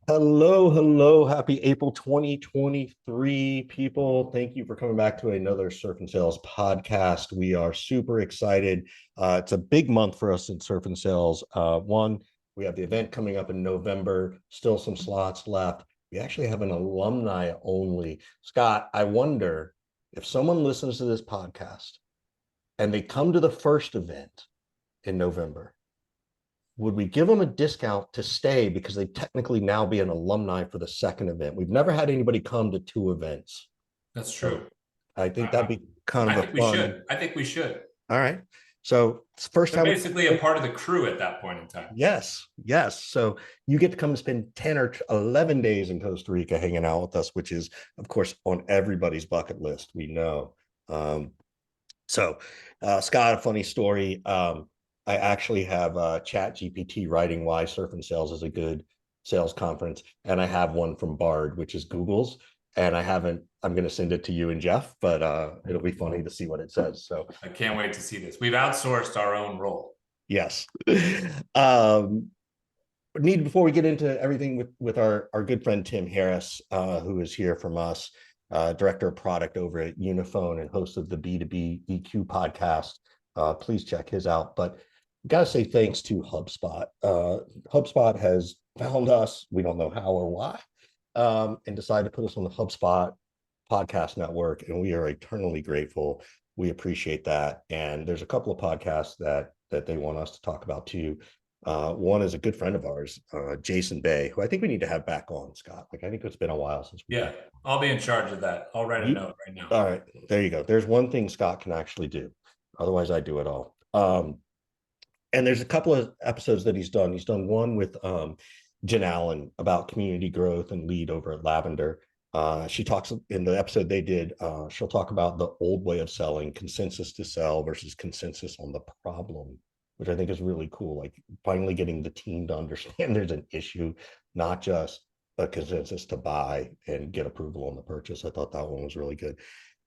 Hello, hello. Happy April 2023, people. Thank you for coming back to another Surf and Sales podcast. We are super excited. It's a big month for us in Surf and Sales. One, we have the event coming up in November, still some slots left. We actually have an alumni only. Scott, I wonder if someone listens to this podcast and they come to the first event in November, would we give them a discount to stay because they technically now be an alumni for the second event? We've never had anybody come to two events. That's So true. I think that'd be kind I of a think we fun. should. I think we should. All right. So it's the first They're time. basically a part of the crew at that point in time. Yes, yes. So you get to come spend 10 or 11 days in Costa Rica hanging out with us, which is, of course, on everybody's bucket list. We know. Um, Scott, a funny story. I actually have Chat GPT writing why Surf and Sales is a good sales conference, and I have one from Bard, which is Google's, and I haven't. I'm going to send it to you and Jeff, but it'll be funny to see what it says. So I can't wait to see this. We've outsourced our own role. yes. Before we get into everything with our good friend Tim Harris, who is here from us, director of product over at Unifone and host of the B2B EQ podcast. Please check his out. But got to say thanks to HubSpot. HubSpot has found us, we don't know how or why, and decided to put us on the HubSpot podcast network, and we are eternally grateful. We appreciate that. And there's a couple of podcasts that they want us to talk about too. One is a good friend of ours, Jason Bay, who I think we need to have back on, Scott. Like, I think it's been a while since we. Yeah, I'll be in charge of that. I'll write a note right now. All right, there you go. There's one thing Scott can actually do. Otherwise, I do it all. And there's a couple of episodes that he's done. He's done one with Jen Allen about community growth and lead over at Lavender. She talks in the episode they did. She'll talk about the old way of selling, consensus to sell versus consensus on the problem, which I think is really cool. Like finally getting the team to understand there's an issue, not just a consensus to buy and get approval on the purchase. I thought that one was really good.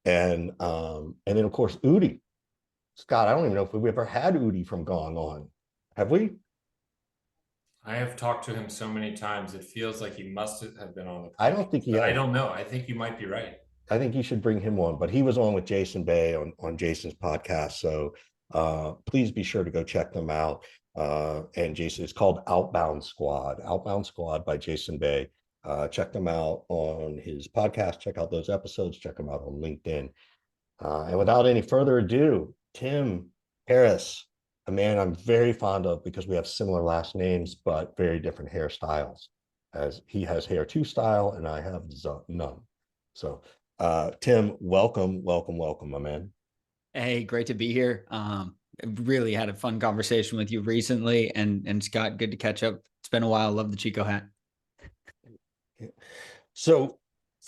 And then of course Udi. Scott, I don't even know if we've ever had Udi from Gone On. Have we? I have talked to him so many times. It feels like he must have been on the podcast. I don't think he has. I don't know. I think you might be right. I think you should bring him on, but he was on with Jason Bay on Jason's podcast. So please be sure to go check them out. And Jason, it's called Outbound Squad by Jason Bay. Check them out on his podcast. Check out those episodes. Check them out on LinkedIn. And without any further ado, Tim Harris, a man I'm very fond of because we have similar last names, but very different hairstyles. As he has hair two style and I have none. So Tim, welcome, my man. Hey, great to be here. Really had a fun conversation with you recently, and Scott, good to catch up. It's been a while. Love the Chico hat. So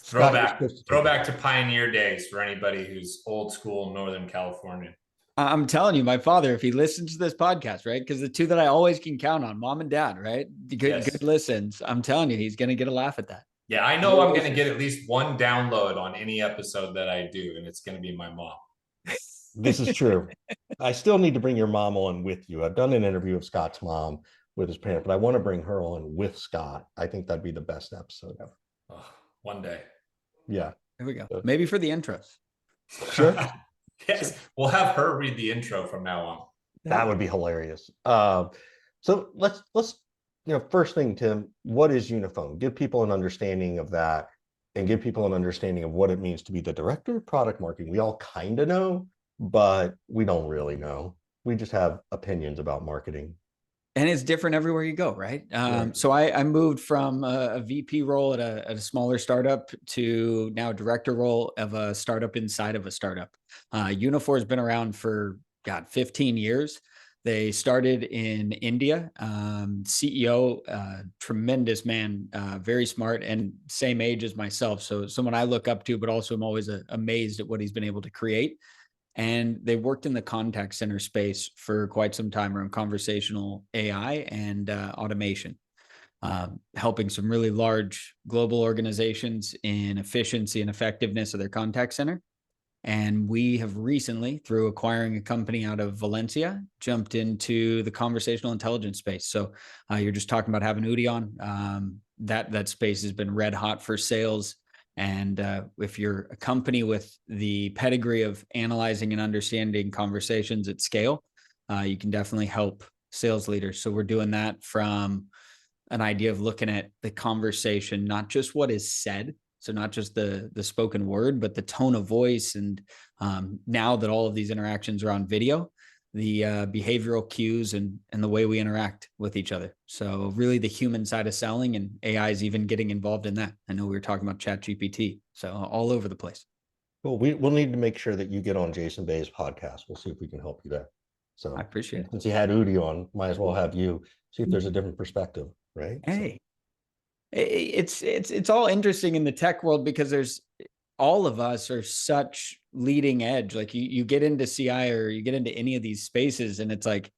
throwback to pioneer days for anybody who's old school Northern California. I'm telling you, my father, if he listens to this podcast, right? Because the two that I always can count on, mom and dad, right? Good listens. I'm telling you, he's going to get a laugh at that. Yeah, I know I'm going to get at least one download on any episode that I do, and it's going to be my mom. This is true. I still need to bring your mom on with you. I've done an interview of Scott's mom with his parents, but I want to bring her on with Scott. I think that'd be the best episode ever. Oh, one day. Yeah. Here we go. Maybe for the intros. Sure. Yes, sure. We'll have her read the intro from now on. That would be hilarious. So let's first thing, Tim, what is Unifone? Give people an understanding of that and give people an understanding of what it means to be the director of product marketing. We all kind of know, but we don't really know. We just have opinions about marketing. And it's different everywhere you go, right? So I moved from a VP role at a smaller startup to now director role of a startup inside of a startup. Unifor has been around for 15 years. They started in India. CEO, tremendous man, very smart, and same age as myself. So someone I look up to, but also I'm always amazed at what he's been able to create. And they worked in the contact center space for quite some time around conversational AI and automation, helping some really large global organizations in efficiency and effectiveness of their contact center. And we have recently, through acquiring a company out of Valencia, jumped into the conversational intelligence space. So you're just talking about having Udi on. that space has been red hot for sales. And if you're a company with the pedigree of analyzing and understanding conversations at scale, you can definitely help sales leaders. So we're doing that from an idea of looking at the conversation, not just what is said. So not just the spoken word, but the tone of voice. And now that all of these interactions are on video, the behavioral cues and the way we interact with each other. So really the human side of selling, and AI is even getting involved in that. I know we were talking about ChatGPT, so all over the place. Well, we'll need to make sure that you get on Jason Bay's podcast. We'll see if we can help you there. So I appreciate it. Since he had Udi on, might as well have you see if there's a different perspective, right? Hey, it's all interesting in the tech world because there's all of us are such leading edge. Like you get into CI or you get into any of these spaces, and it's like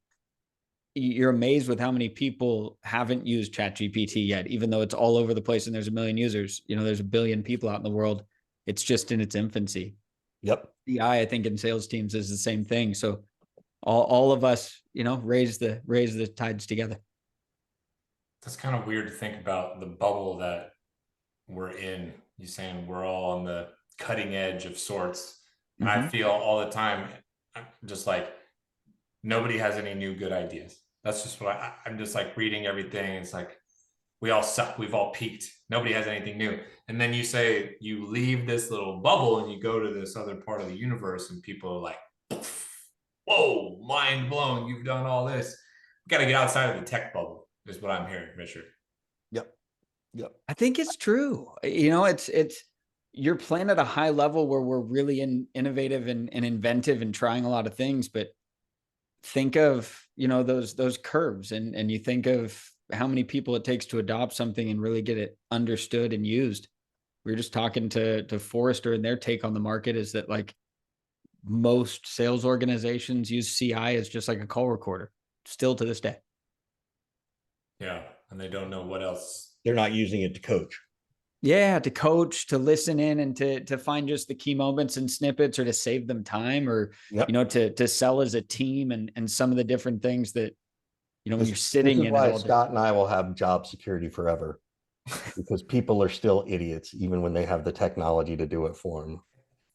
you're amazed with how many people haven't used ChatGPT yet, even though it's all over the place and there's a million users. You know, there's a billion people out in the world. It's just in its infancy. Yep. CI, I think, in sales teams is the same thing. So all of us, you know, raise the tides together. That's kind of weird to think about the bubble that we're in. You're saying we're all on the cutting edge of sorts. And I feel all the time, I'm just like, nobody has any new good ideas. That's just what I'm just like reading everything. It's like, we all suck. We've all peaked. Nobody has anything new. And then you say you leave this little bubble and you go to this other part of the universe and people are like, whoa, mind blown. You've done all this. We got to get outside of the tech bubble is what I'm hearing, Richard. Yep. I think it's true. You know, it's you're playing at a high level where we're really innovative and inventive and trying a lot of things. But think of, you know, those curves, and you think of how many people it takes to adopt something and really get it understood and used. We were just talking to Forrester, and their take on the market is that like most sales organizations use CI as just like a call recorder still to this day. Yeah. And they don't know what else. They're not using it to coach. Yeah, to coach, to listen in, and to find just the key moments and snippets, or to save them time, or you know, to sell as a team, and some of the different things that, you know, when you're sitting in why Scott and I will have job security forever, because people are still idiots even when they have the technology to do it for them.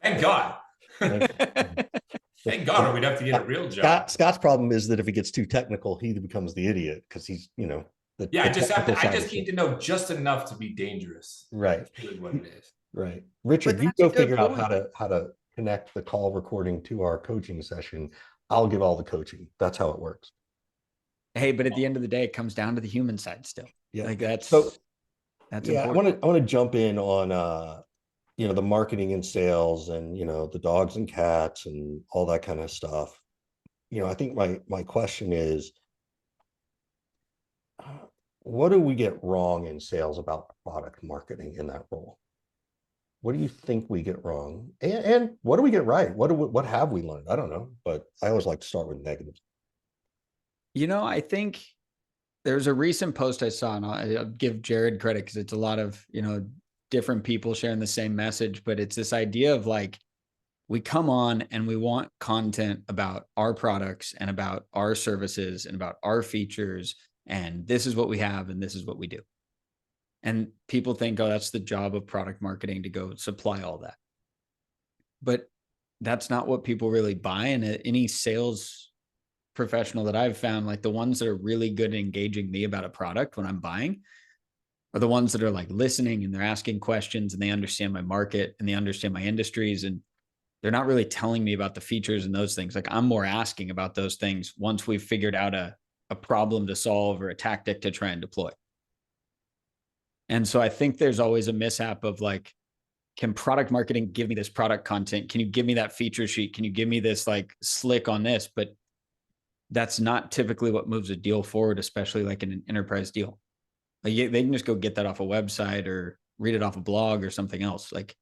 Thank God. Thank God, or we'd have to get a real job. Scott's problem is that if he gets too technical, he becomes the idiot because he's, you know. I just need to know just enough to be dangerous. Right. That's really what it is. Right. Richard, you go figure out how to connect the call recording to our coaching session. I'll give all the coaching. That's how it works. Hey, but at the end of the day, it comes down to the human side still. Yeah. Like that's yeah, important. I want to jump in on you know, the marketing and sales, and you know, the dogs and cats and all that kind of stuff. You know, I think my question is, what do we get wrong in sales about product marketing in that role? What do you think we get wrong? And what do we get right? What have we learned? I don't know, but I always like to start with negatives. You know, I think there's a recent post I saw, and I'll give Jared credit because it's a lot of, you know, different people sharing the same message, but it's this idea of like, we come on and we want content about our products and about our services and about our features, and this is what we have and this is what we do. And people think, oh, that's the job of product marketing to go supply all that. But that's not what people really buy. And any sales professional that I've found, like the ones that are really good at engaging me about a product when I'm buying, are the ones that are like listening and they're asking questions and they understand my market and they understand my industries, and they're not really telling me about the features and those things. Like I'm more asking about those things once we've figured out a problem to solve or a tactic to try and deploy. And so I think there's always a mishap of like, can product marketing give me this product content? Can you give me that feature sheet? Can you give me this like slick on this? But that's not typically what moves a deal forward, especially like in an enterprise deal. Like they can just go get that off a website or read it off a blog or something else. Like,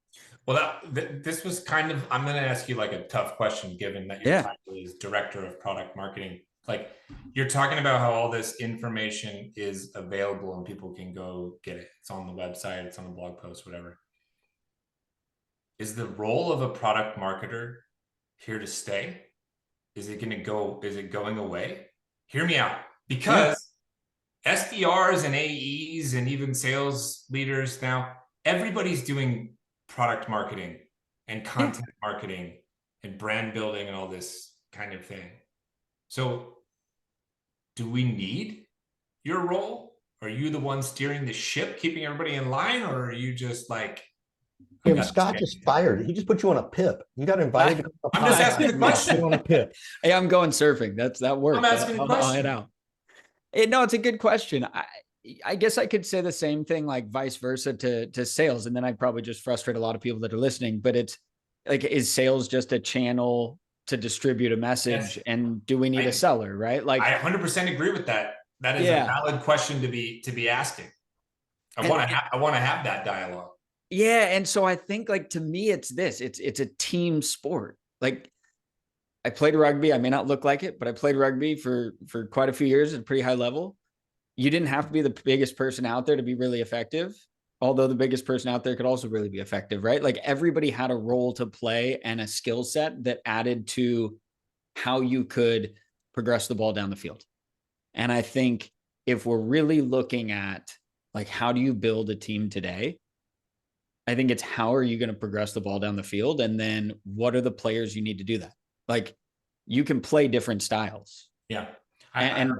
well, this was kind of, I'm going to ask you like a tough question, given that your title is director of product marketing. Like you're talking about how all this information is available and people can go get it. It's on the website, it's on the blog post, whatever. Is the role of a product marketer here to stay? Is it going to go? Is it going away? Hear me out, because SDRs and AEs and even sales leaders now, everybody's doing product marketing and content marketing and brand building and all this kind of thing. So do we need your role? Are you the one steering the ship, keeping everybody in line, or are you just like, Scott just fired. He just put you on a PIP. You got invited to come to I'm just asking a question. on a PIP. Hey, I'm going surfing. That works. I'm asking a question. I'll head out. No, it's a good question. I guess I could say the same thing, like vice versa to sales, and then I'd probably just frustrate a lot of people that are listening. But it's like, is sales just a channel to distribute a message, and do we need a seller, right? Like, I 100% agree with that. That is a valid question to be asking. I want to have that dialogue. Yeah, and so I think, like, to me, it's a team sport. Like, I played rugby. I may not look like it, but I played rugby for quite a few years at a pretty high level. You didn't have to be the biggest person out there to be really effective, although the biggest person out there could also really be effective, right? Like, everybody had a role to play and a skill set that added to how you could progress the ball down the field. And I think if we're really looking at, like, how do you build a team today, I think it's how are you going to progress the ball down the field? And then what are the players you need to do that? Like, you can play different styles. Yeah. And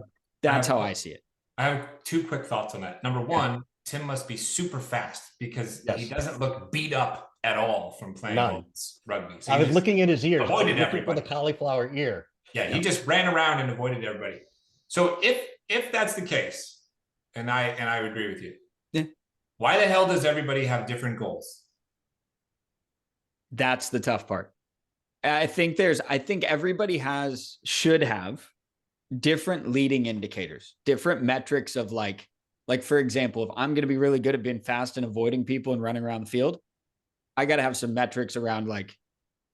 that's how I see it. I have 2 quick thoughts on that. Number 1, Tim must be super fast because he doesn't look beat up at all from playing rugby. So I was looking at his ears. Avoided looking for the cauliflower ear. Yeah, he just ran around and avoided everybody. So if that's the case, and I would agree with you. Yeah. Why the hell does everybody have different goals? That's the tough part. I think everybody should have different leading indicators, different metrics of like, for example, if I'm going to be really good at being fast and avoiding people and running around the field, I got to have some metrics around, like,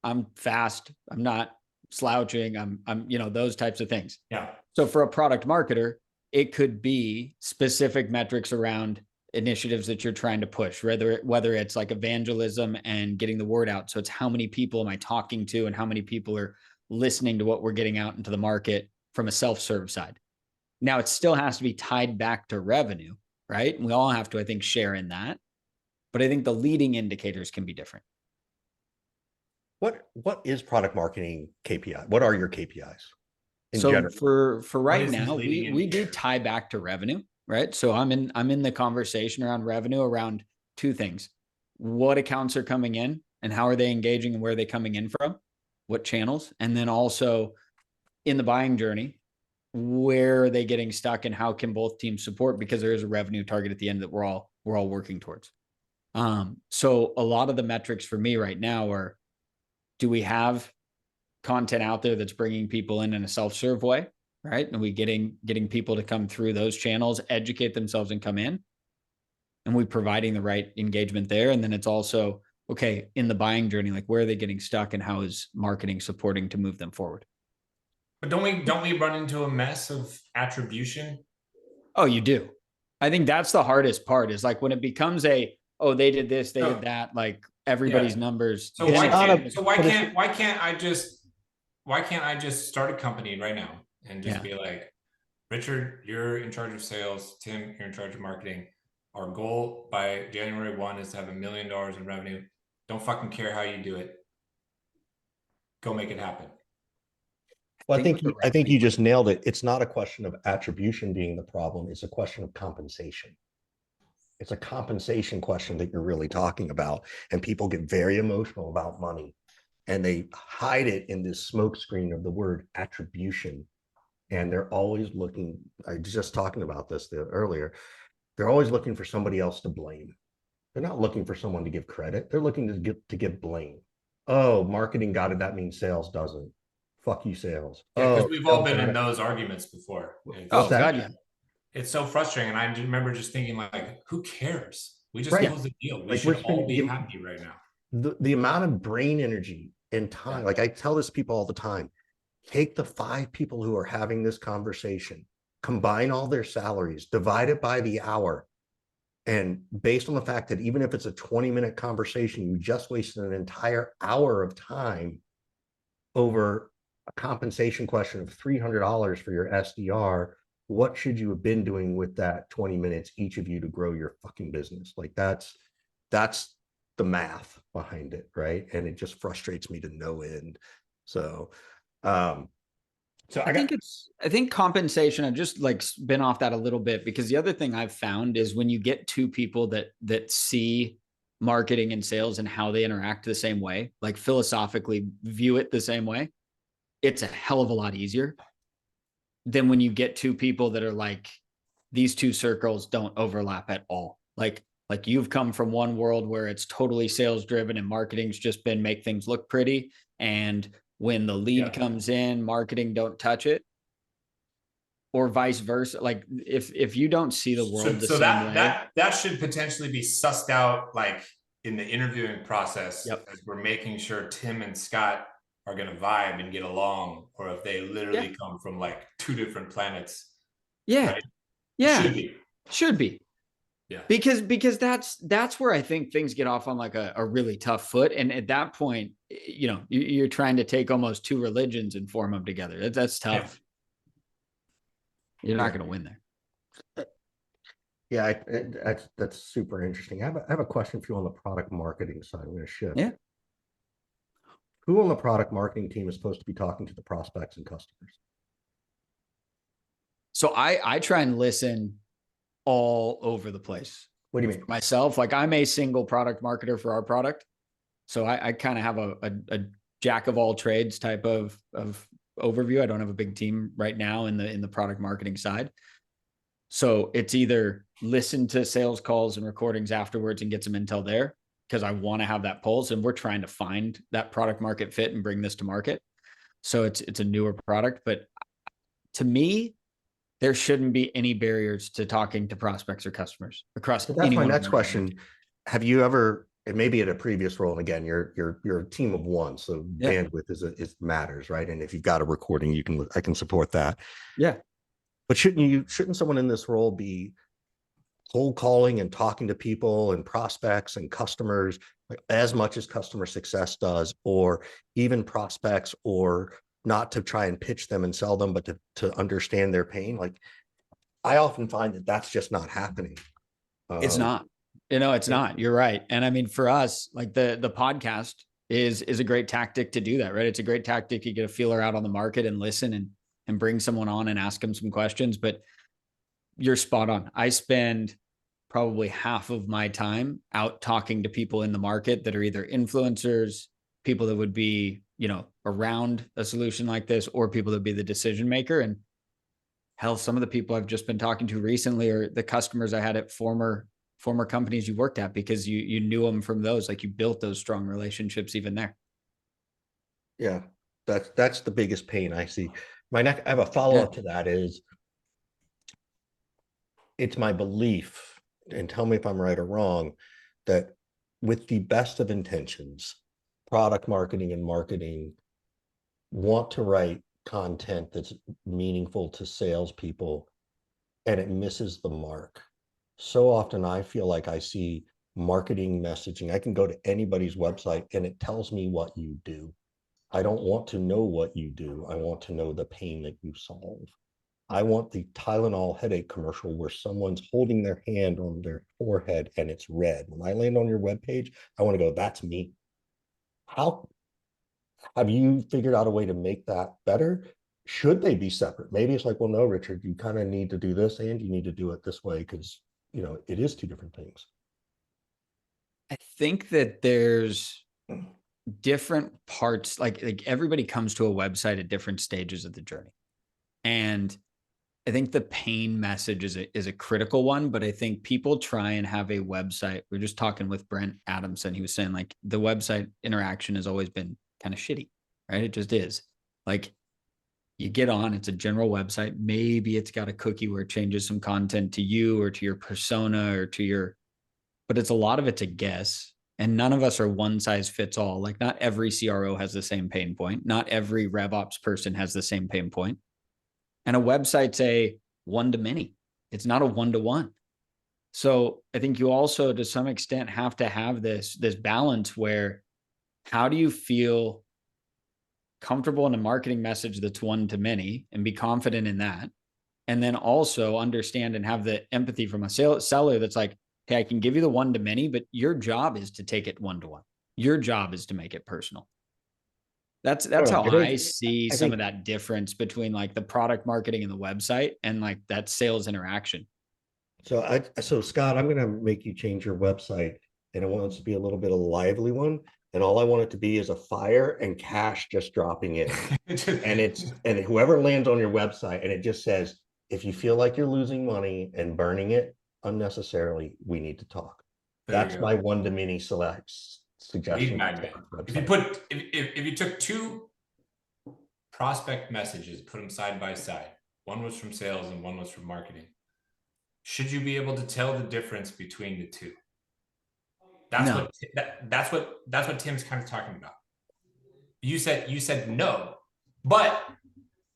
I'm fast, I'm not slouching, I'm those types of things. Yeah. So for a product marketer, it could be specific metrics around initiatives that you're trying to push, whether it's like evangelism and getting the word out. So it's how many people am I talking to and how many people are listening to what we're getting out into the market from a self-serve side. Now, it still has to be tied back to revenue, right? And we all have to, I think, share in that. But I think the leading indicators can be different. What is product marketing KPI? What are your KPIs? So for right now, we do tie back to revenue, right? So I'm in the conversation around revenue around 2 things. What accounts are coming in and how are they engaging and where are they coming in from? What channels? And then also in the buying journey, where are they getting stuck and how can both teams support? Because there is a revenue target at the end that we're all working towards. So a lot of the metrics for me right now are, do we have content out there that's bringing people in a self-serve way, right? And we getting people to come through those channels, educate themselves and come in, and we providing the right engagement there. And then it's also, okay, in the buying journey, like, where are they getting stuck and how is marketing supporting to move them forward? But don't we run into a mess of attribution? Oh, you do. I think that's the hardest part, is like when it becomes they did this, they did that, like everybody's numbers. So why can't I just start a company right now and just be like, Richard, you're in charge of sales. Tim, you're in charge of marketing. Our goal by January 1 is to have $1 million in revenue. Don't fucking care how you do it. Go make it happen. Well, I think you just nailed it. It's not a question of attribution being the problem. It's a question of compensation. It's a compensation question that you're really talking about. And people get very emotional about money and they hide it in this smokescreen of the word attribution. And they're always looking, I was just talking about this earlier, they're always looking for somebody else to blame. They're not looking for someone to give credit. They're looking to give blame. Oh, marketing got it. That means sales doesn't. Fuck you, sales. Yeah, because we've all been in those arguments before. It's so frustrating. And I remember just thinking, like, who cares? We just closed the deal. We should all be happy right now. The amount of brain energy and time, like I tell this to people all the time, take the 5 people who are having this conversation, combine all their salaries, divide it by the hour. And based on the fact that even if it's a 20-minute conversation, you just wasted an entire hour of time over a compensation question of $300 for your SDR what should you have been doing with that 20 minutes each of you to grow your fucking business? Like that's the math behind it, right? And it just frustrates me to no end. So I think compensation, I've just like been off that a little bit, because the other thing I've found is when you get two people that see marketing and sales and how they interact the same way, like philosophically view it the same way, it's a hell of a lot easier than when you get two people that are like, these two circles don't overlap at all. Like you've come from one world where it's totally sales driven and marketing's just been make things look pretty. And when the lead comes in, marketing don't touch it, or vice versa. Like if you don't see the world the same way, that should potentially be sussed out like in the interviewing process, as we're making sure Tim and Scott are going to vibe and get along, or if they literally come from like two different planets. Right? Should be. Yeah. Because that's where I think things get off on like a really tough foot. And at that point, you know, you're trying to take almost two religions and form them together. That's tough. You're not going to win there. Yeah, that's super interesting. I have a question for you on the product marketing side. I'm going to shift. Yeah. Who on the product marketing team is supposed to be talking to the prospects and customers? So I try and listen all over the place. What do you mean? For myself, like I'm a single product marketer for our product. So I kind of have a jack of all trades type of overview. I don't have a big team right now in the product marketing side. So it's either listen to sales calls and recordings afterwards and get some intel there, because I want to have that pulse, and we're trying to find that product market fit and bring this to market. So it's a newer product, but to me, there shouldn't be any barriers to talking to prospects or customers across. So that's my next question. Have you ever, and maybe at a previous role, and again, you're a team of one, so bandwidth is matters, right? And if you've got a recording, I can support that. Yeah. But shouldn't someone in this role be cold calling and talking to people and prospects and customers like as much as customer success does, or even prospects, or not to try and pitch them and sell them, but to understand their pain? Like I often find that that's just not happening. It's not, it's not, you're right. And I mean, for us, like the podcast is a great tactic to do that, right? It's a great tactic to get a feeler out on the market and listen and bring someone on and ask them some questions. But you're spot on. I spend probably half of my time out talking to people in the market that are either influencers, people that would be, around a solution like this, or people that would be the decision maker. And hell, some of the people I've just been talking to recently are the customers I had at former companies you worked at, because you knew them from those, like you built those strong relationships even there. Yeah, that's the biggest pain I see. I have a follow-up to that is, it's my belief, and tell me if I'm right or wrong, that with the best of intentions, product marketing and marketing want to write content that's meaningful to salespeople, and it misses the mark. So often I feel like I see marketing messaging. I can go to anybody's website and it tells me what you do. I don't want to know what you do. I want to know the pain that you solve. I want the Tylenol headache commercial where someone's holding their hand on their forehead and it's red. When I land on your webpage, I want to go, that's me. How have you figured out a way to make that better? Should they be separate? Maybe it's like, well, no, Richard, you kind of need to do this and you need to do it this way, because it is two different things. I think that there's different parts, like everybody comes to a website at different stages of the journey. And I think the pain message is a critical one, but I think people try and have a website. We're just talking with Brent Adamson. He was saying like the website interaction has always been kind of shitty, right? It just is. Like you get on, it's a general website. Maybe it's got a cookie where it changes some content to you or to your persona or but it's a lot of it's a guess. And none of us are one size fits all. Like not every CRO has the same pain point. Not every RevOps person has the same pain point. And a website's a one-to-many. It's not a one-to-one. So I think you also, to some extent, have to have this balance where how do you feel comfortable in a marketing message that's one-to-many and be confident in that? And then also understand and have the empathy from a seller that's like, hey, I can give you the one-to-many, but your job is to take it one-to-one. Your job is to make it personal. That's how I see some of that difference between like the product marketing and the website and like that sales interaction. So Scott, I'm going to make you change your website, and I want it to be a little bit of a lively one. And all I want it to be is a fire and cash just dropping in. and whoever lands on your website, and it just says, if you feel like you're losing money and burning it unnecessarily, we need to talk. That's my one-to-many suggestion. If you took two prospect messages, put them side by side, one was from sales and one was from marketing, should you be able to tell the difference between the two? That's what Tim's kind of talking about. You said no, but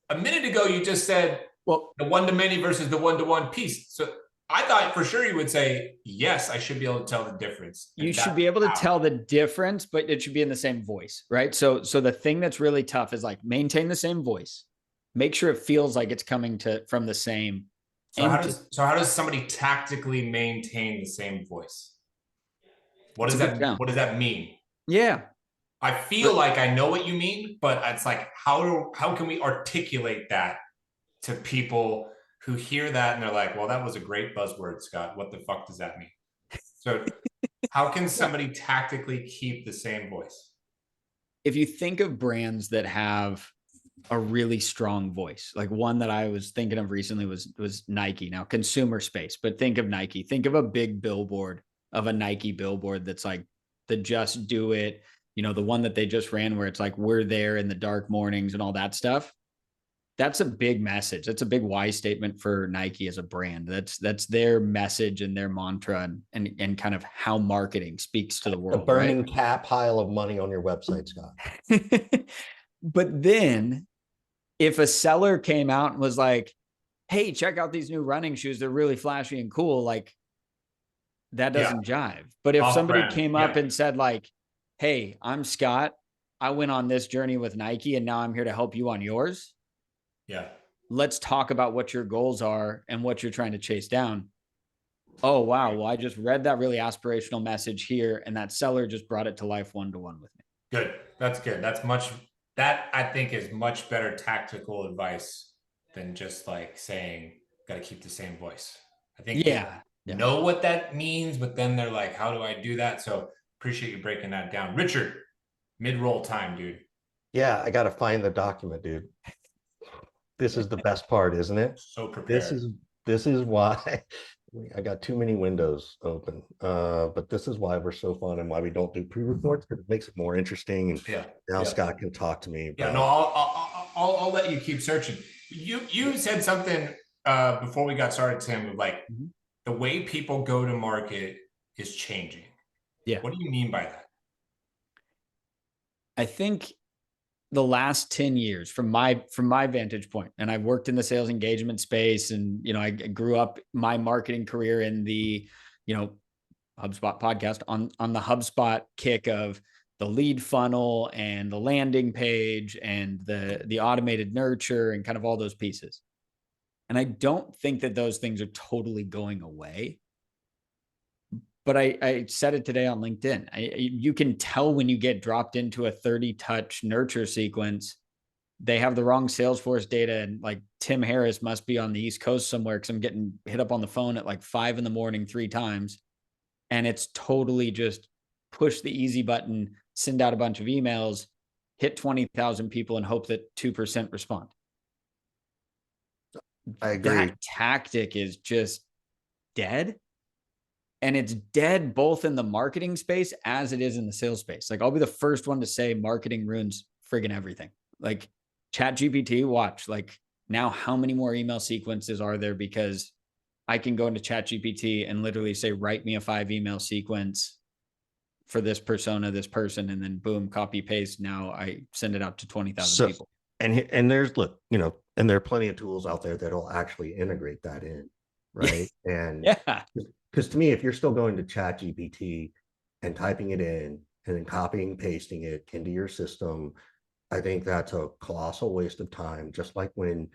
a minute ago you just said, well, the one-to-many versus the one-to-one piece. So I thought for sure you would say, yes, I should be able to tell the difference. You should be able to tell the difference, but it should be in the same voice, right? So the thing that's really tough is like maintain the same voice, make sure it feels like it's coming from the same. So how does somebody tactically maintain the same voice? What does that mean? Yeah. I feel like I know what you mean, but it's like, how can we articulate that to people who hear that and they're like, well, that was a great buzzword, Scott. What the fuck does that mean? So how can somebody tactically keep the same voice? If you think of brands that have a really strong voice, like one that I was thinking of recently was Nike. Now, consumer space, but think of Nike. Think of a big billboard of a Nike billboard that's like the Just Do It, the one that they just ran where it's like, we're there in the dark mornings and all that stuff. That's a big message. That's a big why statement for Nike as a brand. That's their message and their mantra and kind of how marketing speaks to the world. The burning cat pile of money on your website, Scott. But then if a seller came out and was like, hey, check out these new running shoes, they're really flashy and cool, like that doesn't jive. But if somebody came up and said like, hey, I'm Scott, I went on this journey with Nike and now I'm here to help you on yours. Yeah. Let's talk about what your goals are and what you're trying to chase down. Oh, wow. Well, I just read that really aspirational message here, and that seller just brought it to life one-to-one with me. Good. That's good. That I think is much better tactical advice than just like saying, got to keep the same voice. I think know what that means, but then they're like, how do I do that? So appreciate you breaking that down. Richard, mid-roll time, dude. Yeah, I got to find the document, dude. This is the best part, isn't it? So prepared. This is why I got too many windows open. But this is why we're so fun and why we don't do pre-reports, because it makes it more interesting. And now Scott can talk to me about. I'll let you keep searching. You said something before we got started, Tim, like the way people go to market is changing. Yeah. What do you mean by that? I think the last 10 years from my vantage point, and I've worked in the sales engagement space, and I grew up my marketing career in the HubSpot podcast on the HubSpot kick of the lead funnel and the landing page and the automated nurture and kind of all those pieces. And I don't think that those things are totally going away. But I said it today on LinkedIn. You can tell when you get dropped into a 30-touch nurture sequence, they have the wrong Salesforce data. And like Tim Harris must be on the East Coast somewhere, because I'm getting hit up on the phone at like 5 a.m, 3 times. And it's totally just push the easy button, send out a bunch of emails, hit 20,000 people and hope that 2% respond. I agree. That tactic is just dead. And it's dead both in the marketing space as it is in the sales space. Like, I'll be the first one to say marketing ruins friggin' everything. Like ChatGPT, watch, like now how many more email sequences are there? Because I can go into ChatGPT and literally say, write me a 5 email sequence for this persona, this person, and then boom, copy paste. Now I send it out to 20,000 people. And there's, look, and there are plenty of tools out there that'll actually integrate that in. Right. And because to me, if you're still going to ChatGPT and typing it in and then copying, pasting it into your system, I think that's a colossal waste of time. Just like when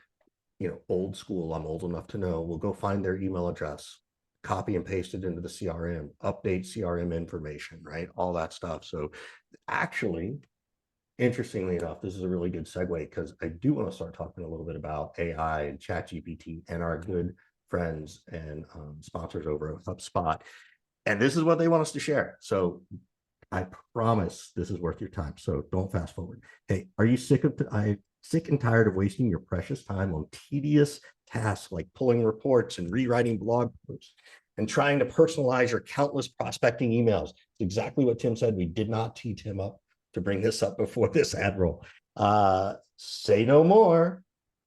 old school, I'm old enough to know, will go find their email address, copy and paste it into the CRM, update CRM information, right? All that stuff. So actually, interestingly enough, this is a really good segue because I do want to start talking a little bit about AI and ChatGPT and our good friends and sponsors over at HubSpot. And this is what they want us to share. So I promise this is worth your time. So don't fast forward. Hey, are you sick and tired of wasting your precious time on tedious tasks like pulling reports and rewriting blog posts and trying to personalize your countless prospecting emails? It's exactly what Tim said. We did not tee Tim up to bring this up before this ad roll. Say no more,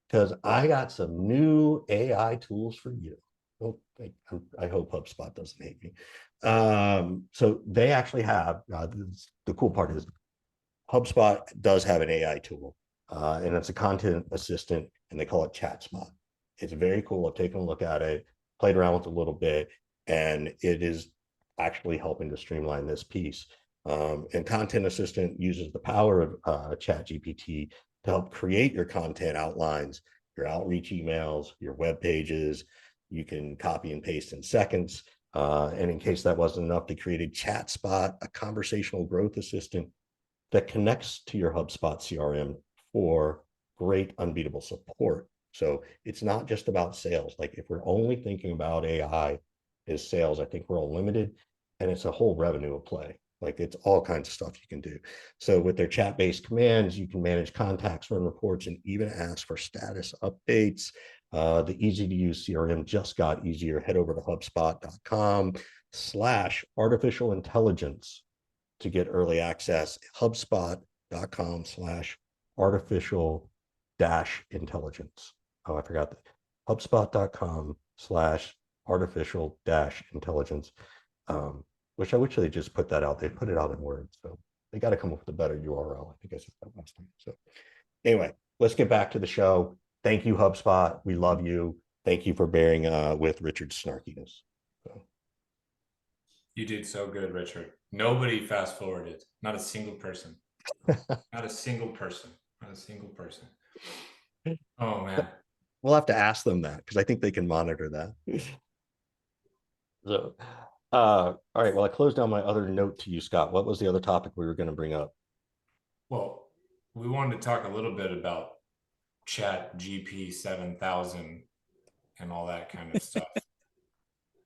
because I got some new AI tools for you. Oh, I hope HubSpot doesn't hate me. So they actually have, the cool part is HubSpot does have an AI tool, and it's a content assistant, and they call it ChatSpot. It's very cool. I've taken a look at it, played around with it a little bit, and it is actually helping to streamline this piece. And Content Assistant uses the power of ChatGPT to help create your content outlines, your outreach emails, your web pages. You can copy and paste in seconds. And in case that wasn't enough, they created ChatSpot, a conversational growth assistant that connects to your HubSpot CRM for great, unbeatable support. So it's not just about sales. Like if we're only thinking about AI as sales, I think we're all limited, and it's a whole revenue play. Like it's all kinds of stuff you can do. So with their chat-based commands, you can manage contacts, run reports, and even ask for status updates. The easy-to-use CRM just got easier. Head over to HubSpot.com/artificial intelligence to get early access. HubSpot.com/artificial-intelligence. Oh, I forgot that. HubSpot.com/artificial-intelligence. Which I wish they just put that out. They put it out in words. So they got to come up with a better URL. I think I said that last time. So anyway, let's get back to the show. Thank you, HubSpot. We love you. Thank you for bearing with Richard's snarkiness. So. You did so good, Richard. Nobody fast forwarded. Not a single person. Not a single person. Not a single person. Oh man. We'll have to ask them that because I think they can monitor that. So, all right. Well, I closed down my other note to you, Scott. What was the other topic we were going to bring up? Well, we wanted to talk a little bit about Chat GP 7000 and all that kind of stuff.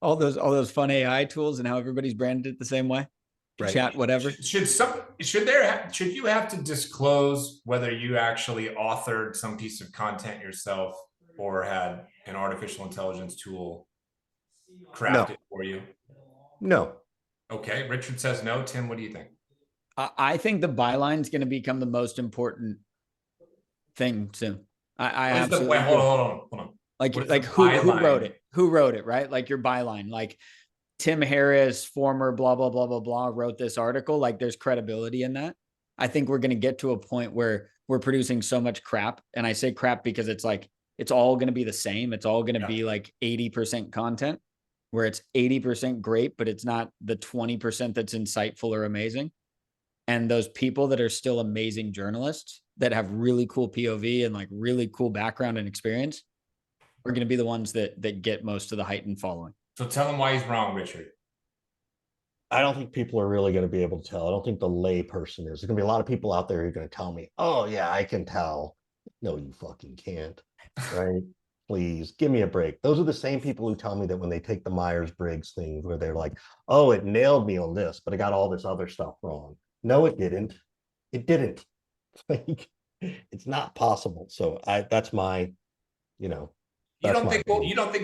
all those fun AI tools and how everybody's branded it the same way. Right. Chat, whatever. Should you have to disclose whether you actually authored some piece of content yourself or had an artificial intelligence tool craft it for you? No. Okay. Richard says no. Tim, what do you think? I think the byline is going to become the most important thing soon. I absolutely. Hold on. Like who wrote it? Who wrote it? Right? Like your byline. Like Tim Harris, former blah blah blah blah blah, wrote this article. Like there's credibility in that. I think we're going to get to a point where we're producing so much crap, and I say crap because it's like it's all going to be the same. It's all going to be like 80% content, where it's 80% great, but it's not the 20% that's insightful or amazing. And those people that are still amazing journalists that have really cool POV and like really cool background and experience are going to be the ones that get most of the heightened following. So tell him why he's wrong, Richard. I don't think people are really going to be able to tell. I don't think the lay person is. There's going to be a lot of people out there who are going to tell me, oh, yeah, I can tell. No, you fucking can't. Right? Please give me a break. Those are the same people who tell me that when they take the Myers-Briggs thing where they're like, oh, it nailed me on this, but I got all this other stuff wrong. No, it didn't. It didn't. Like, it's not possible. So that's my, you don't think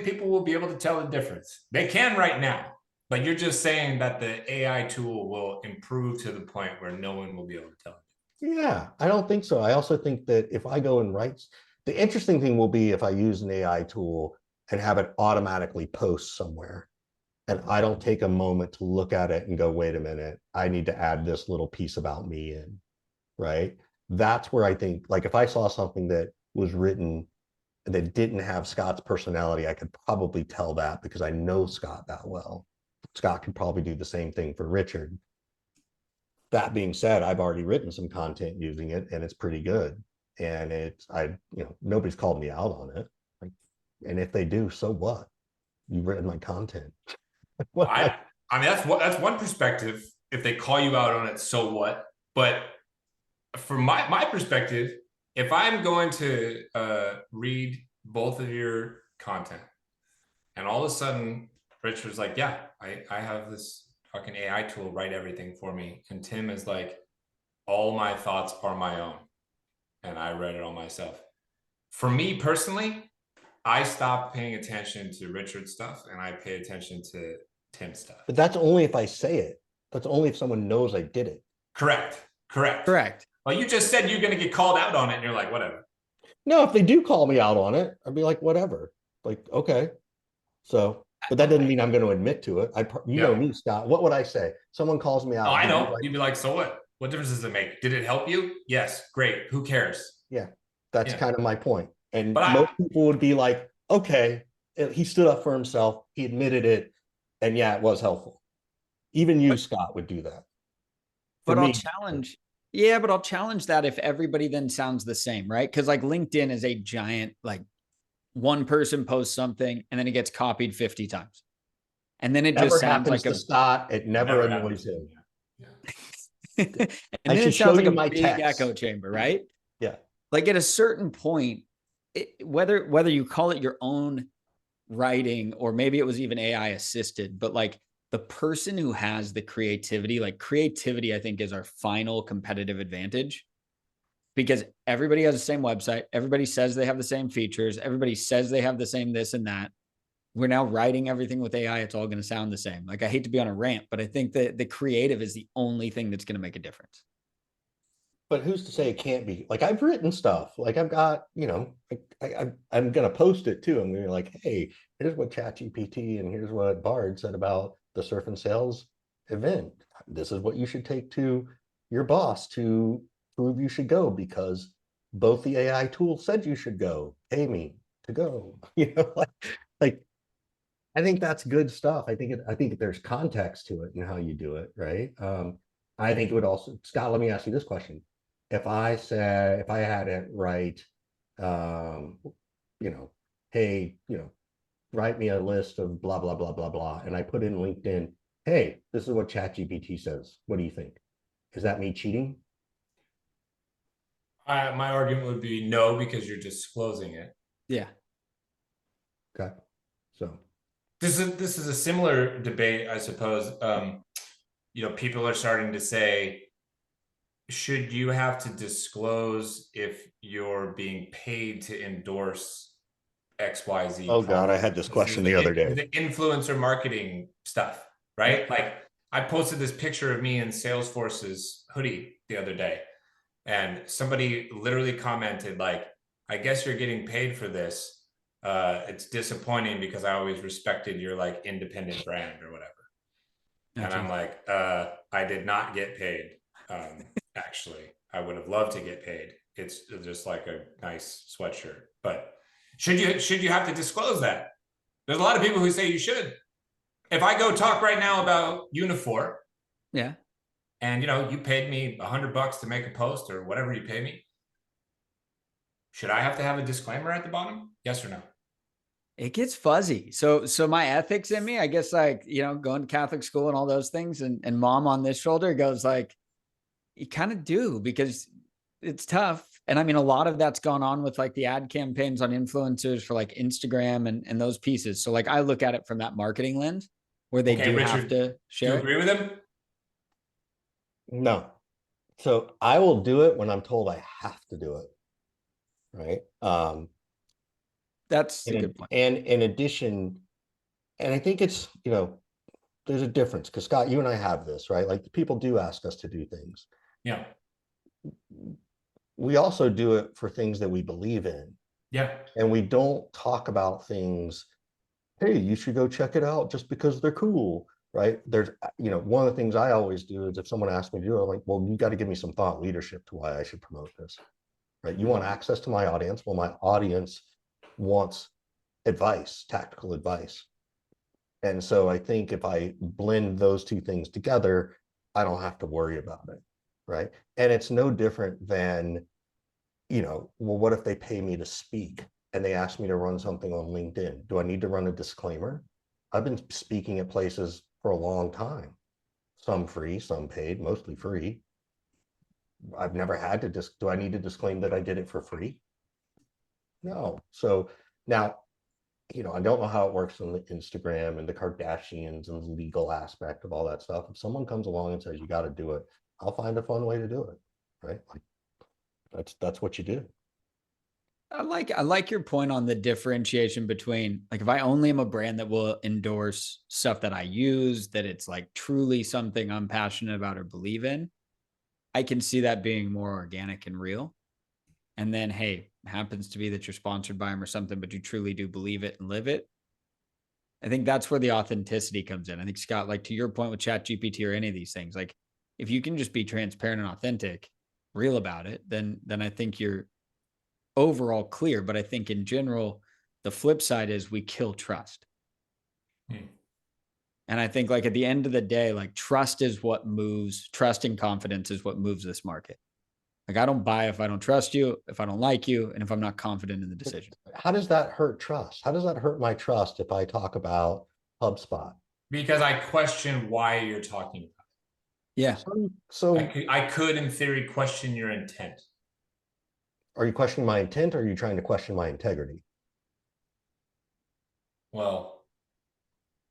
people will be able to tell the difference? They can right now, but you're just saying that the AI tool will improve to the point where no one will be able to tell. Yeah, I don't think so. I also think that if I go and write, the interesting thing will be if I use an AI tool and have it automatically post somewhere, and I don't take a moment to look at it and go, wait a minute, I need to add this little piece about me in, right? That's where I think, like if I saw something that was written that didn't have Scott's personality, I could probably tell that because I know Scott that well. Scott could probably do the same thing for Richard. That being said, I've already written some content using it and it's pretty good. And nobody's called me out on it. And if they do, so what? You've written my content. I mean, that's one perspective. If they call you out on it, so what? But from my perspective, if I'm going to read both of your content, and all of a sudden Richard's like, yeah, I have this fucking AI tool write everything for me, and Tim is like, all my thoughts are my own, and I read it all myself. For me personally, I stopped paying attention to Richard's stuff and I pay attention to Tim's stuff. But that's only if I say it. That's only if someone knows I did it. Correct. Well, you just said you're going to get called out on it, and you're like, whatever. No, if they do call me out on it, I'd be like, whatever. Like, okay. So, but that doesn't mean I'm going to admit to it. You know me, Scott. What would I say? Someone calls me out. Oh, I know. You'd be like, so what? What difference does it make? Did it help you? Yes. Great. Who cares? Yeah. That's kind of my point. And but most people would be like, okay, he stood up for himself. He admitted it. And yeah, it was helpful. Even you, Scott, would do that. But I'll challenge. Yeah, but I'll challenge that if everybody then sounds the same, right? Because like LinkedIn is a giant, like one person posts something and then it gets copied 50 times. And then it never just sounds like a Scott. It never annoys him. Yeah. And then it sounds like a big echo chamber, right? Yeah. Like at a certain point, whether you call it your own writing or maybe it was even AI assisted, but like the person who has the creativity, like creativity, I think is our final competitive advantage because everybody has the same website. Everybody says they have the same features. Everybody says they have the same this and that. We're now writing everything with AI. It's all going to sound the same. Like I hate to be on a rant, but I think that the creative is the only thing that's going to make a difference. But who's to say it can't be? Like I've written stuff. Like I've got, I'm going to post it too. I'm going to be like, hey, here's what ChatGPT and here's what Bard said about the surf and sales event. This is what you should take to your boss to prove you should go because both the AI tools said you should go. Pay me to go. Like I think that's good stuff. I think there's context to it and how you do it, right? I think it would also, Scott, let me ask you this question. If I had it write, hey, write me a list of blah, blah, blah, blah, blah. And I put in LinkedIn, hey, this is what ChatGPT says. What do you think? Is that me cheating? My argument would be no, because you're disclosing it. Yeah. Okay. So this is a similar debate, I suppose. People are starting to say, should you have to disclose if you're being paid to endorse XYZ? Oh God, I had this question the other day. The influencer marketing stuff, right? Like I posted this picture of me in Salesforce's hoodie the other day, and somebody literally commented like, I guess you're getting paid for this. It's disappointing because I always respected your like independent brand or whatever. Gotcha. And I'm like, I did not get paid. Actually, I would have loved to get paid. It's just like a nice sweatshirt. But should you have to disclose that? There's a lot of people who say you should. If I go talk right now about Unifor, yeah, and you paid me $100 to make a post or whatever you pay me, should I have to have a disclaimer at the bottom? Yes or no? It gets fuzzy. So my ethics in me, I guess, like, going to Catholic school and all those things and mom on this shoulder goes like, you kind of do because it's tough. And I mean, a lot of that's gone on with like the ad campaigns on influencers for like Instagram and those pieces. So like, I look at it from that marketing lens where they do Richard, have to share. Do you agree with him? No. So I will do it when I'm told I have to do it. Right. That's a good point. And in addition, and I think it's, there's a difference because Scott, you and I have this, right? Like people do ask us to do things. Yeah. We also do it for things that we believe in. Yeah. And we don't talk about things, hey, you should go check it out just because they're cool, right? There's, one of the things I always do is if someone asks me to do it, I'm like, well, you got to give me some thought leadership to why I should promote this, right? You want access to my audience. Well, my audience wants advice, tactical advice. And so I think if I blend those two things together, I don't have to worry about it, right? And it's no different than, well, what if they pay me to speak? and they ask me to run something on LinkedIn, do I need to run a disclaimer? I've been speaking at places for a long time, some free, some paid, mostly free. I've never had to do I need to disclaim that I did it for free? No. So now, I don't know how it works on the Instagram and the Kardashians and the legal aspect of all that stuff. If someone comes along and says you got to do it, I'll find a fun way to do it. Right? Like that's what you do. I like your point on the differentiation between, like, if I only am a brand that will endorse stuff that I use, that it's like truly something I'm passionate about or believe in, I can see that being more organic and real. And then, hey, happens to be that you're sponsored by them or something, but you truly do believe it and live it. I think that's where the authenticity comes in. I think, Scott, like to your point with ChatGPT or any of these things, like if you can just be transparent and authentic, real about it, then I think you're overall clear. But I think in general, the flip side is we kill trust. And I think, like, at the end of the day, like, trust is what moves, trust and confidence is what moves this market. Like, I don't buy if I don't trust you, if I don't like you, and if I'm not confident in the decision. How does that hurt trust? How does that hurt my trust if I talk about HubSpot? Because I question why you're talking about it. Yeah. So I could, in theory, question your intent. Are you questioning my intent, or are you trying to question my integrity? Well,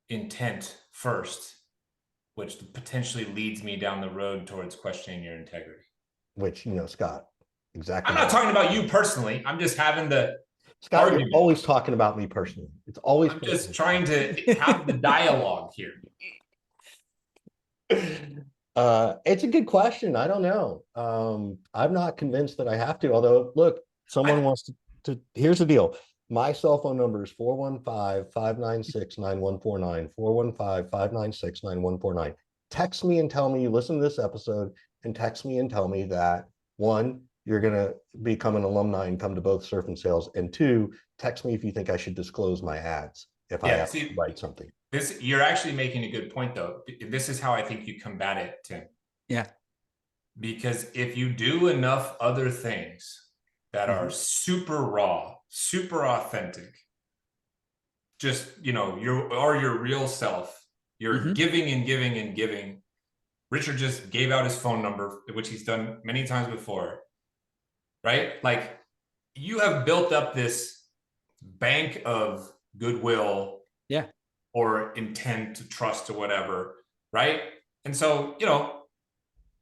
intent first, which potentially leads me down the road towards questioning your integrity. Which, Scott, exactly. I'm not talking about you personally. I'm just having the Scott, argument. you're always talking about me personally. It's always I'm just trying to have the dialogue here. It's a good question. I don't know. I'm not convinced that I have to, although look, someone wants to here's the deal. My cell phone number is 415-596-9149, 415-596-9149. Text me and tell me you listen to this episode, and text me and tell me that, one, you're going to become an alumni and come to both Surf and Sales, and two, text me if you think I should disclose my ads if I have to write something. You're actually making a good point, though. This is how I think you combat it, Tim. Yeah. Because if you do enough other things that are super raw, super authentic, just, your real self, you're giving and giving and giving. Richard just gave out his phone number, which he's done many times before, right? Like, you have built up this bank of goodwill, or intent, trust, or whatever, right? And so,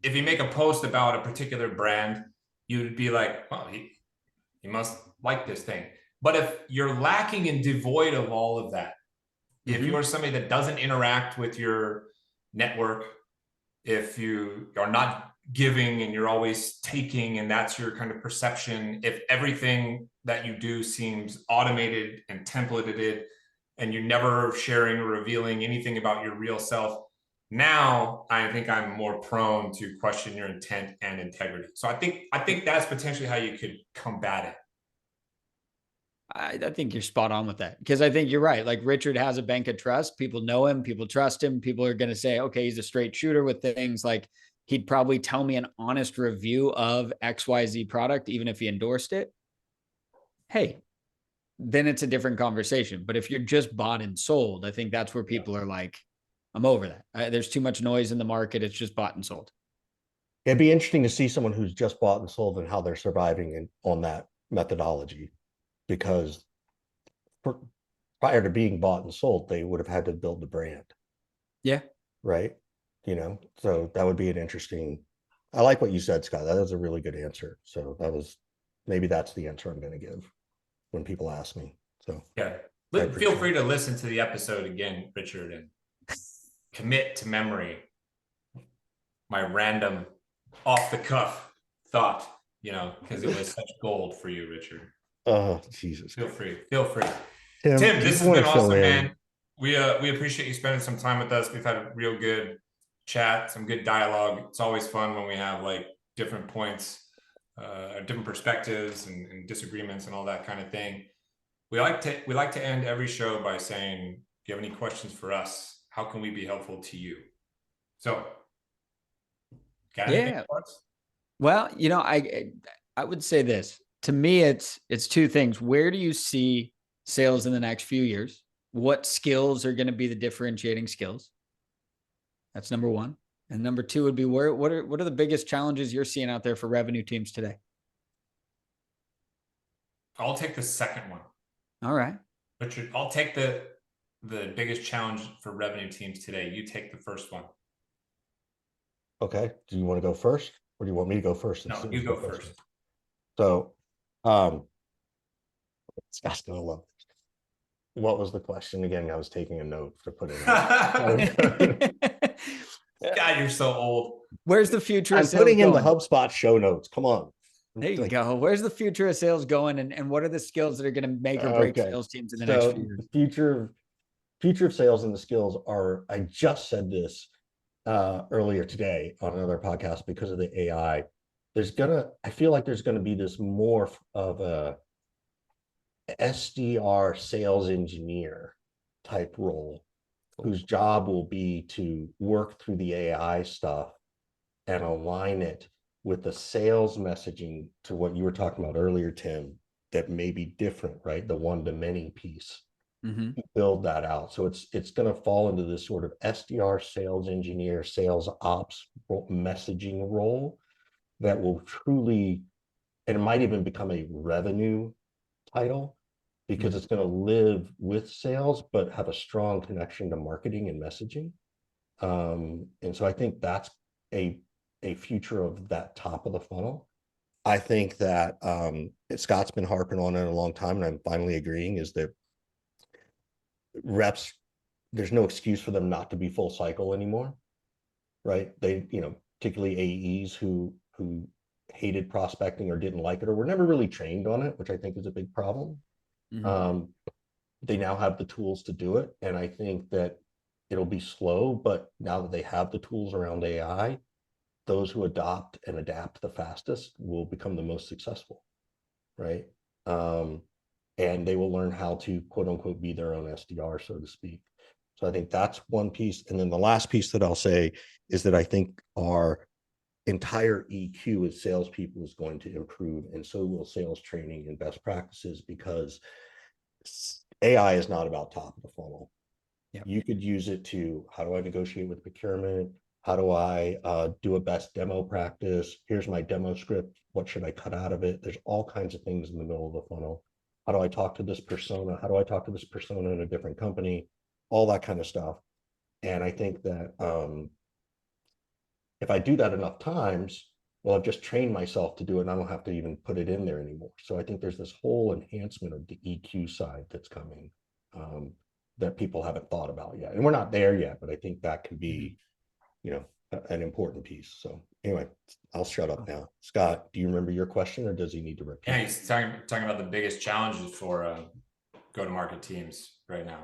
if you make a post about a particular brand, you'd be like, well, he must like this thing. But if you're lacking and devoid of all of that, if you're somebody that doesn't interact with your network, if you are not giving and you're always taking, and that's your kind of perception, if everything that you do seems automated and templated, and you're never sharing or revealing anything about your real self, now I think I'm more prone to question your intent and integrity. So I think that's potentially how you could combat it. I think you're spot on with that, because I think you're right. Like, Richard has a bank of trust. People know him. People trust him. People are going to say, okay, he's a straight shooter with things. Like, he'd probably tell me an honest review of XYZ product, even if he endorsed it. Hey, then it's a different conversation. But if you're just bought and sold, I think that's where people are like, I'm over that. There's too much noise in the market. It's just bought and sold. It'd be interesting to see someone who's just bought and sold and how they're surviving on that methodology, because prior to being bought and sold, they would have had to build the brand. Yeah. Right. So that would be an interesting, I like what you said, Scott. That was a really good answer. So maybe that's the answer I'm going to give when people ask me. So feel free to listen to the episode again, Richard, and commit to memory my random off the cuff thought, because it was such gold for you, Richard. Oh, Jesus. Feel free. Tim, this has been awesome, man. We appreciate you spending some time with us. We've had a real good chat, some good dialogue. It's always fun when we have like different points, different perspectives and disagreements and all that kind of thing. We like to end every show by saying, do you have any questions for us? How can we be helpful to you? So, got anything for us? Well, I would say this. to me, it's two things. Where do you see sales in the next few years? What skills are going to be the differentiating skills? That's number one. And number two would be what are the biggest challenges you're seeing out there for revenue teams today? I'll take the second one. All right. Richard, I'll take the biggest challenge for revenue teams today. You take the first one. Okay. Do you want to go first, or do you want me to go first? No, you go first. So, Scott's gonna love this. What was the question again? I was taking a note to put it in. God, you're so old. Where's the future I'm of sales putting in the going? HubSpot show notes. Come on. There you go. Where's the future of sales going, and what are the skills that are going to make or break sales teams in the next few years? The future of sales and the skills are, I just said this earlier today on another podcast because of the AI. I feel like there's gonna be this morph of a SDR sales engineer type role, whose job will be to work through the AI stuff and align it with the sales messaging to what you were talking about earlier, Tim, that may be different, right? The one-to-many piece. Build that out. So it's going to fall into this sort of SDR sales engineer, sales ops messaging role that will truly, and it might even become a revenue title, because it's going to live with sales, but have a strong connection to marketing and messaging. And so I think that's a future of that top of the funnel. I think that Scott's been harping on it a long time, and I'm finally agreeing, is that reps, there's no excuse for them not to be full cycle anymore, right? They, particularly AEs who hated prospecting or didn't like it or were never really trained on it, which I think is a big problem. They now have the tools to do it, and I think that it'll be slow, but now that they have the tools around AI, those who adopt and adapt the fastest will become the most successful, right? And they will learn how to, quote unquote, be their own SDR, so to speak. So I think that's one piece. And then the last piece that I'll say is that I think our entire EQ as salespeople is going to improve, and so will sales training and best practices, because AI is not about top of the funnel. Yep. You could use it to, how do I negotiate with procurement? How do I do a best demo practice? Here's my demo script. What should I cut out of it? There's all kinds of things in the middle of the funnel. How do I talk to this persona? How do I talk to this persona in a different company? All that kind of stuff. And I think that if I do that enough times, well, I've just trained myself to do it, and I don't have to even put it in there anymore. So I think there's this whole enhancement of the EQ side that's coming that people haven't thought about yet. And we're not there yet, but I think that can be, an important piece. So anyway, I'll shut up now. Scott, do you remember your question, or does he need to repeat? Yeah, he's talking about the biggest challenges for go-to-market teams right now.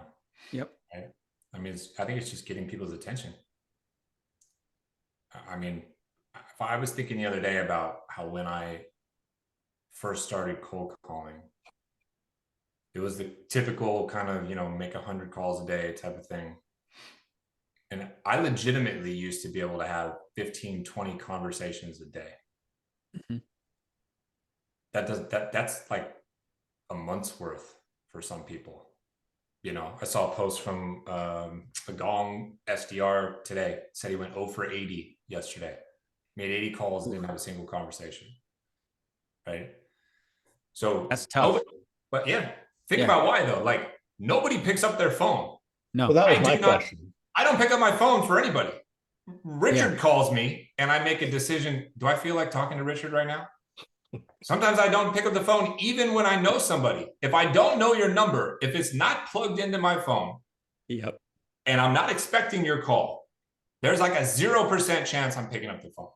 Yep. Right? I mean, I think it's just getting people's attention. I mean, if I was thinking the other day about how when I first started cold calling, it was the typical kind of, make 100 calls a day type of thing. And I legitimately used to be able to have 15, 20 conversations a day. That's like a month's worth for some people. I saw a post from a Gong SDR today, said he went 0 for 80 yesterday, made 80 calls, didn't have a single conversation. Right. So that's tough. But yeah, think about why though. Like, nobody picks up their phone. No, well, that was my question. I don't pick up my phone for anybody. Richard calls me and I make a decision. Do I feel like talking to Richard right now? Sometimes I don't pick up the phone, even when I know somebody. If I don't know your number, if it's not plugged into my phone, and I'm not expecting your call, there's like a 0% chance I'm picking up the phone.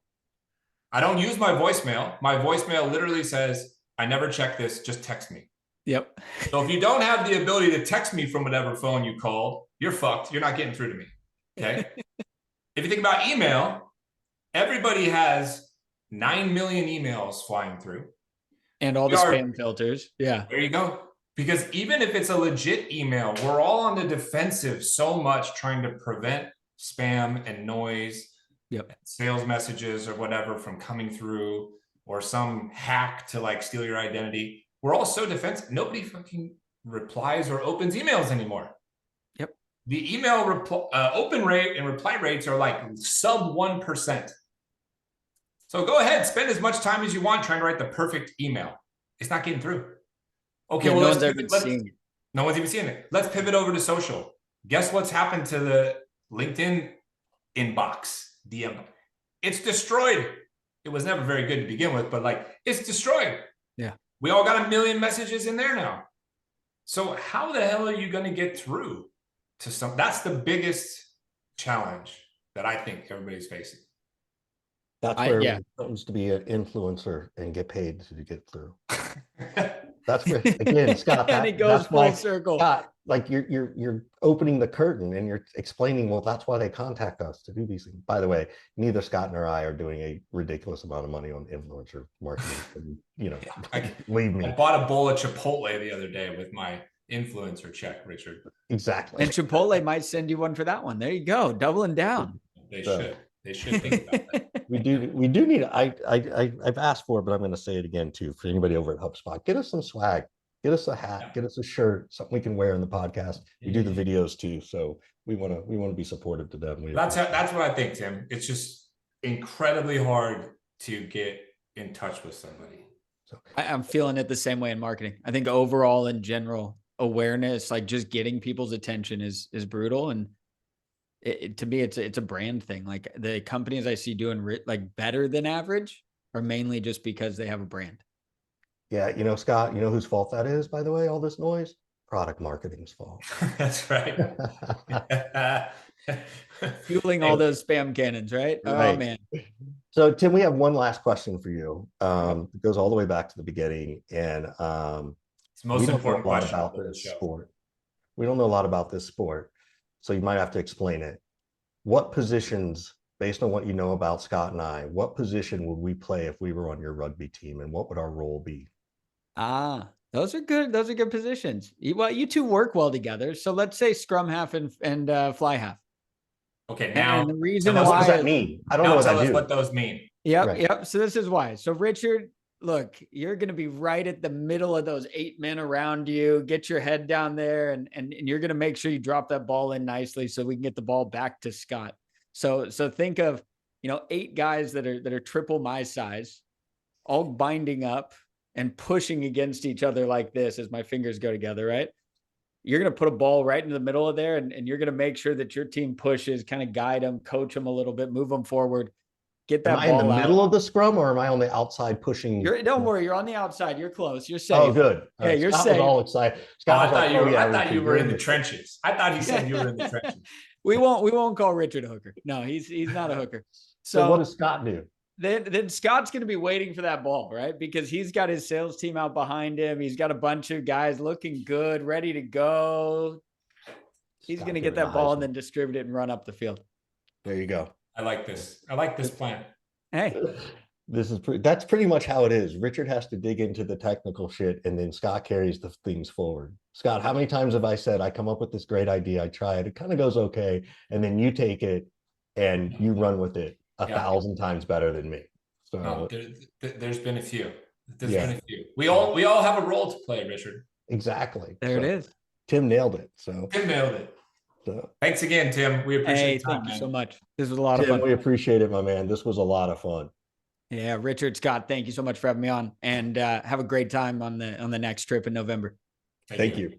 I don't use my voicemail. My voicemail literally says, I never check this, just text me. Yep. So if you don't have the ability to text me from whatever phone you called, you're fucked. You're not getting through to me. Okay. If you think about email, everybody has 9 million emails flying through. And all the spam filters. Yeah. There you go. Because even if it's a legit email, we're all on the defensive so much, trying to prevent spam and noise, sales messages or whatever from coming through. or some hack to like steal your identity. We're all so defensive. Nobody fucking replies or opens emails anymore. Yep. The email open rate and reply rates are like sub 1%. So go ahead, spend as much time as you want trying to write the perfect email. It's not getting through. Okay, Yeah, well, no one's even seeing it. No one's even seeing it. Let's pivot over to social. Guess what's happened to the LinkedIn inbox, DM? It's destroyed. It was never very good to begin with, but like it's destroyed. Yeah. We all got a million messages in there now. So how the hell are you going to get through to some? That's the biggest challenge that I think everybody's facing. That's where it comes to be an influencer and get paid to get through. That's where, again, Scott, and it goes full circle. Scott, like you're opening the curtain and you're explaining, well, that's why they contact us to do these things. By the way, neither Scott nor I are doing a ridiculous amount of money on influencer marketing. And, you know, believe me. I bought a bowl of Chipotle the other day with my influencer check, Richard. Exactly. And Chipotle might send you one for that one. There you go, doubling down. They should. They should think about that. We do need. I've asked for it, but I'm going to say it again too. For anybody over at HubSpot, get us some swag. Get us a hat. Get us a shirt. Something we can wear in the podcast. We do the videos too, so we want to be supportive to them. That's what I think, Tim. It's just incredibly hard to get in touch with somebody. So I'm feeling it the same way in marketing. I think overall, in general, awareness, like just getting people's attention, is brutal. And to me, it's a brand thing. Like the companies I see doing like better than average are mainly just because they have a brand. Yeah, you know, Scott, you know whose fault that is, by the way, all this noise? Product marketing's fault. That's right. Fueling all those spam cannons, right? Right. Oh, man. So, Tim, we have one last question for you. It goes all the way back to the beginning. And it's the most important question about this sport. We don't know a lot about this sport, so you might have to explain it. What positions, based on what you know about Scott and I, what position would we play if we were on your rugby team, and what would our role be? Those are good. Those are good positions. Well, you two work well together. So let's say scrum half and fly half. Okay, now and the reason why, what does that mean? I don't know what those mean. Yep, right. Yep. So this is why. So Richard, look, you're going to be right at the middle of those 8 men around you. Get your head down there, and you're going to make sure you drop that ball in nicely so we can get the ball back to Scott. So think of, 8 guys that are triple my size, all binding up and pushing against each other like this as my fingers go together, right? You're going to put a ball right into the middle of there, and you're going to make sure that your team pushes, kind of guide them, coach them a little bit, move them forward, get that ball out. Am I in the middle of the scrum, or am I on the outside pushing? Don't worry, you're on the outside. You're close. You're safe. Oh, good. Yeah, you're safe. Was all excited. Scott I thought you were in the trenches. I thought he said you were in the trenches. We won't call Richard a hooker. No, he's not a hooker. So what does Scott do? Then Scott's going to be waiting for that ball, right? Because he's got his sales team out behind him. He's got a bunch of guys looking good, ready to go. He's going to get that ball and then distribute it and run up the field. There you go. I like this. I like this plan. Hey, that's pretty much how it is. Richard has to dig into the technical shit, and then Scott carries the things forward. Scott, how many times have I said I come up with this great idea, I try it, it kind of goes okay, and then you take it and you run with it 1,000 times better than me. So no, there's been a few. There's been a few. We all have a role to play, Richard. Exactly. There it is. Tim nailed it. So Tim nailed it. So thanks again, Tim. We appreciate it. Thank you so much. This was a lot of fun. We appreciate it, my man. This was a lot of fun. Yeah, Richard, Scott, thank you so much for having me on, and have a great time on the next trip in November. Thank you.